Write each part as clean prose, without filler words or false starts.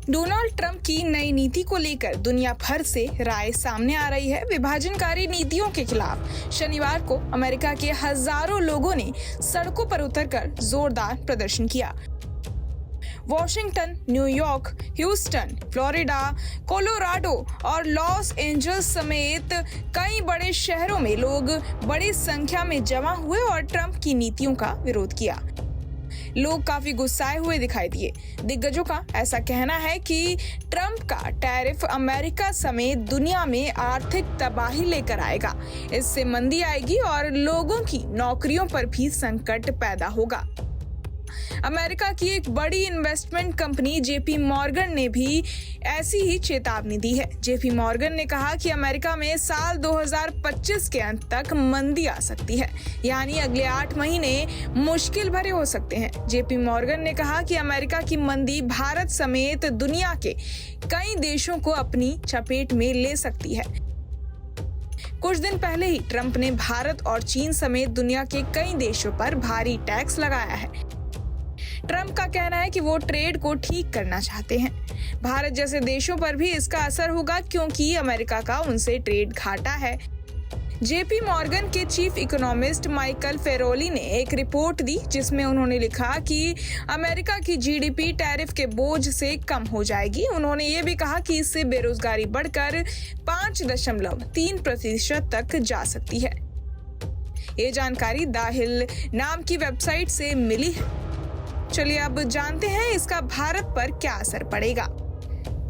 Donald Trump की नई नीति को लेकर दुनिया भर से राय सामने आ रही है। विभाजनकारी नीतियों के खिलाफ शनिवार को अमेरिका के हजारों लोगों ने सड़कों पर उतरकर जोरदार प्रदर्शन किया। Washington, New York, Houston, Florida, Colorado और लॉस एंजल्स समेत कई बड़े शहरों में लोग बड़ी संख्या में जमा हुए और ट्रंप की नीतियों का विरोध किया। लोग काफी गुस्साए हुए दिखाई दिए। दिग्गजों का ऐसा कहना है कि ट्रंप का टैरिफ अमेरिका समेत दुनिया में आर्थिक तबाही लेकर आएगा। इससे मंदी आएगी और लोगों की नौकरियों पर भी संकट पैदा होगा। अमेरिका की एक बड़ी इन्वेस्टमेंट कंपनी जेपी मॉर्गन ने भी ऐसी ही चेतावनी दी है। जेपी मॉर्गन ने कहा कि अमेरिका में साल 2025 के अंत तक मंदी आ सकती है, यानी अगले 8 महीने मुश्किल भरे हो सकते हैं। जेपी मॉर्गन ने कहा कि अमेरिका की मंदी भारत समेत दुनिया के कई देशों को अपनी चपेट में ले सकती है। कुछ दिन पहले ही ट्रंप ने भारत और चीन समेत दुनिया के कई देशों पर भारी टैक्स लगाया है। ट्रंप का कहना है कि वो ट्रेड को ठीक करना चाहते हैं। भारत जैसे देशों पर भी इसका असर होगा क्योंकि अमेरिका का उनसे ट्रेड घाटा है। जेपी मॉर्गन के चीफ इकोनॉमिस्ट माइकल फेरोली ने एक रिपोर्ट दी जिसमें उन्होंने लिखा कि अमेरिका की जीडीपी टैरिफ के बोझ से कम हो जाएगी। उन्होंने ये भी कहा कि इससे बेरोजगारी बढ़कर 5.3% तक जा सकती है। ये जानकारी द हिल नाम की वेबसाइट से मिली है। चलिए अब जानते हैं इसका भारत पर क्या असर पड़ेगा।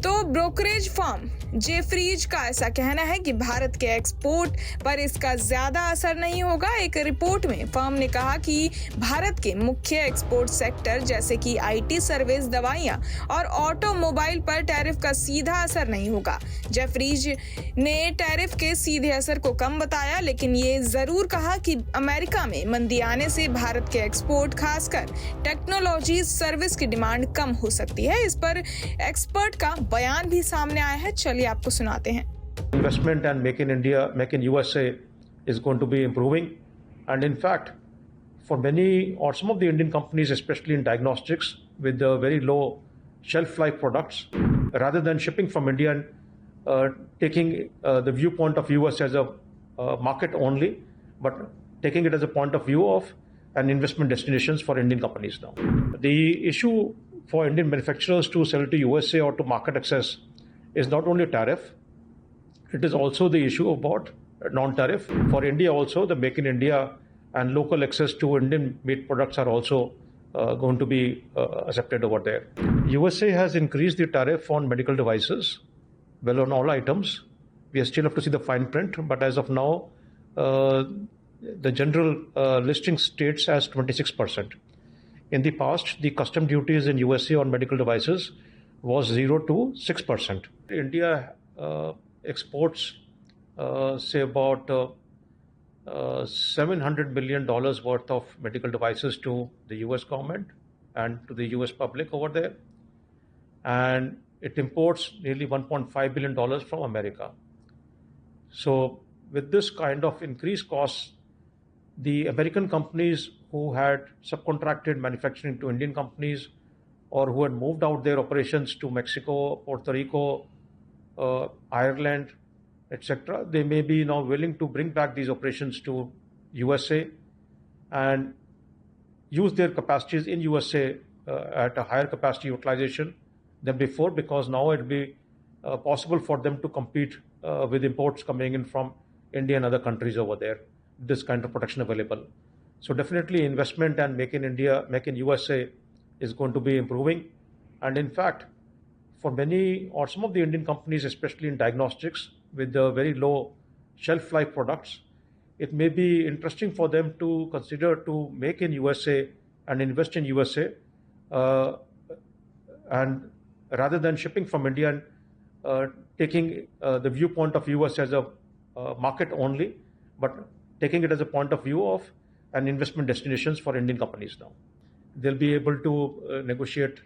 तो ब्रोकरेज फर्म जेफरीज का ऐसा कहना है कि भारत के एक्सपोर्ट पर इसका ज्यादा असर नहीं होगा। एक रिपोर्ट में फर्म ने कहा कि भारत के मुख्य एक्सपोर्ट सेक्टर जैसे कि आईटी सर्विस, दवाइयां और ऑटोमोबाइल पर टैरिफ का सीधा असर नहीं होगा। जेफरीज ने टैरिफ के सीधे असर को कम बताया, लेकिन ये जरूर कहा कि अमेरिका में मंदी आने से भारत के एक्सपोर्ट, खासकर टेक्नोलॉजी सर्विस की डिमांड कम हो सकती है। इस पर एक्सपर्ट का बयान भी सामने आया है। चलिए आपको सुनाते हैं। Investment and Make in India, Make in USA is going to be improving, and in fact, for many or some of the Indian companies, especially in diagnostics with the very low shelf life products, rather than shipping from India and taking the viewpoint of US as a market only, but taking it as a point of view of an investment destinations for Indian companies now. The issue for Indian manufacturers to sell to USA or to market access is not only a tariff, it is also the issue about non-tariff. For India also, the Make in India and local access to Indian made products are also going to be accepted over there. USA has increased the tariff on medical devices, well, on all items. We still have to see the fine print, but as of now, the general listing states as 26%. In the past, the custom duties in USA on medical devices was 0 to 6%. India exports, say about $700 million worth of medical devices to the US government and to the US public over there. And it imports nearly $1.5 billion from America. So with this kind of increased costs, the American companies who had subcontracted manufacturing to Indian companies or who had moved out their operations to Mexico, Puerto Rico, Ireland, etc., they may be now willing to bring back these operations to USA and use their capacities in USA at a higher capacity utilization than before, because now it will be possible for them to compete with imports coming in from India and other countries over there. This kind of protection available. So definitely investment and Make in India, Make in USA is going to be improving. And in fact, for many or some of the Indian companies, especially in diagnostics with the very low shelf life products, it may be interesting for them to consider to make in USA and invest in USA, and rather than shipping from India and taking the viewpoint of US as a market only, but taking it as a point of view of an investment destinations for Indian companies now. They'll be able to negotiate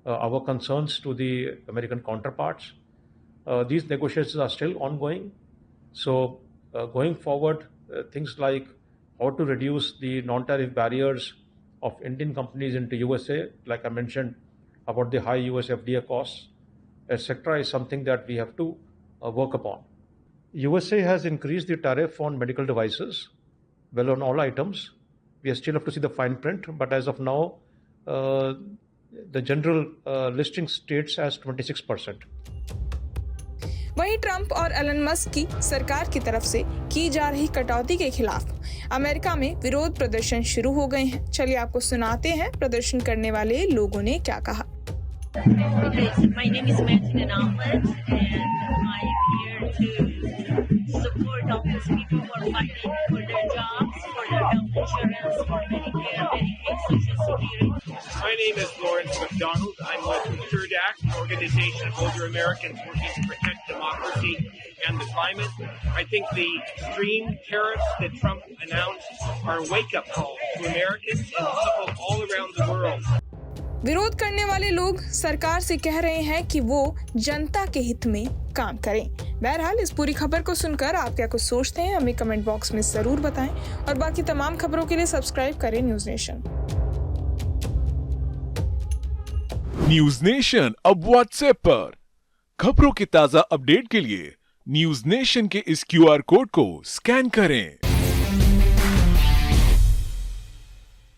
our concerns to the American counterparts. These negotiations are still ongoing. So going forward, things like how to reduce the non-tariff barriers of Indian companies into USA, like I mentioned about the high US FDA costs, etc., is something that we have to work upon. USA has increased the tariff on medical devices, well, on all items. We still have to see the fine print, but as of now, the general listing states as 26%. वहीं Trump और Elon Musk की सरकार की तरफ से की जा रही कटौती के खिलाफ अमेरिका में विरोध प्रदर्शन शुरू हो गए हैं। चलिए आपको सुनाते हैं प्रदर्शन करने वाले लोगों ने क्या कहा। My name is Martina Nowlet, and I am here to support all these people who are fighting for their jobs, for their health insurance, for Medicare, Medicaid, Social Security. My name is Lawrence McDonald. I'm with Third Act, an organization of older Americans working to protect democracy and the climate. I think the extreme tariffs that Trump announced are a wake-up call to Americans and people all around the world. विरोध करने वाले लोग सरकार से कह रहे हैं कि वो जनता के हित में काम करें। बहरहाल इस पूरी खबर को सुनकर आप क्या कुछ सोचते हैं हमें कमेंट बॉक्स में जरूर बताएं और बाकी तमाम खबरों के लिए सब्सक्राइब करें न्यूज नेशन। न्यूज नेशन अब व्हाट्सएप पर खबरों के ताजा अपडेट के लिए न्यूज नेशन के इस QR कोड को स्कैन करें।